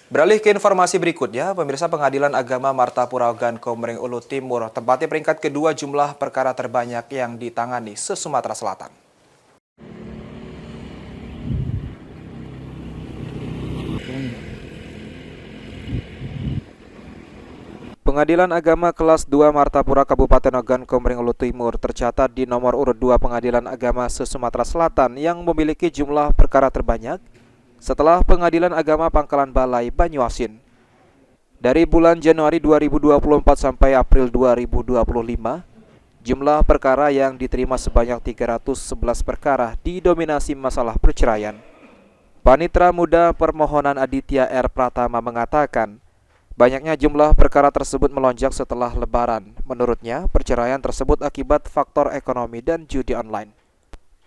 Beralih ke informasi berikutnya, pemirsa Pengadilan Agama Martapura Ogan Komering Ulu Timur tempati peringkat kedua jumlah perkara terbanyak yang ditangani se-Sumatera Selatan. Pengadilan Agama Kelas 2 Martapura Kabupaten Ogan Komering Ulu Timur tercatat di nomor urut 2 Pengadilan Agama se-Sumatera Selatan yang memiliki jumlah perkara terbanyak setelah Pengadilan Agama Pangkalan Balai Banyuasin. Dari bulan Januari 2024 sampai April 2025, jumlah perkara yang diterima sebanyak 311 perkara didominasi masalah perceraian. Panitra Muda Permohonan Aditya R. Pratama mengatakan, banyaknya jumlah perkara tersebut melonjak setelah Lebaran. Menurutnya, perceraian tersebut akibat faktor ekonomi dan judi online.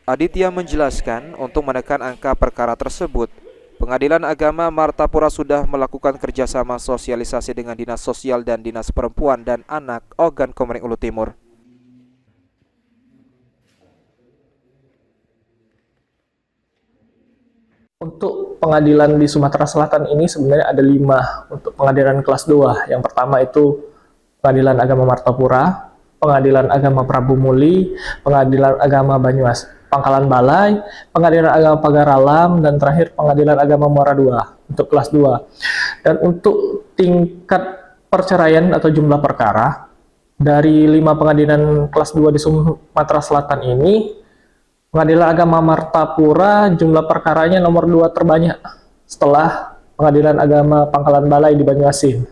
Aditya menjelaskan, untuk menekan angka perkara tersebut, Pengadilan Agama Martapura sudah melakukan kerjasama sosialisasi dengan Dinas Sosial dan Dinas Perempuan dan Anak Ogan Komering Ulu Timur. Untuk pengadilan di Sumatera Selatan ini sebenarnya ada 5 untuk pengadilan kelas 2. Yang pertama itu Pengadilan Agama Martapura, Pengadilan Agama Prabu Muli, Pengadilan Agama Banyuas Pangkalan Balai, Pengadilan Agama Pagar Alam, dan terakhir Pengadilan Agama Muara II untuk kelas 2. Dan untuk tingkat perceraian atau jumlah perkara, dari 5 pengadilan kelas 2 di Sumatera Selatan ini, Pengadilan Agama Martapura jumlah perkaranya nomor 2 terbanyak setelah Pengadilan Agama Pangkalan Balai di Banyuasin.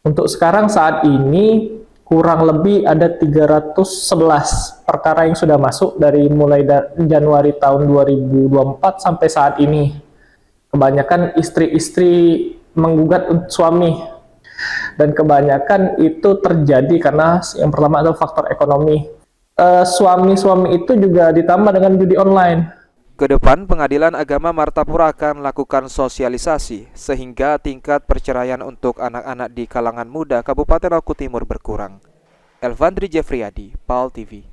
Untuk sekarang saat ini kurang lebih ada 311 perkara yang sudah masuk dari mulai Januari tahun 2024 sampai saat ini. Kebanyakan istri-istri menggugat suami, dan kebanyakan itu terjadi karena yang pertama adalah faktor ekonomi. Suami-suami itu juga ditambah dengan judi online. Kedepan, Pengadilan Agama Martapura akan melakukan sosialisasi sehingga tingkat perceraian untuk anak-anak di kalangan muda Kabupaten Oku Timur berkurang. Elvandri Jeffriyadi, PAL TV.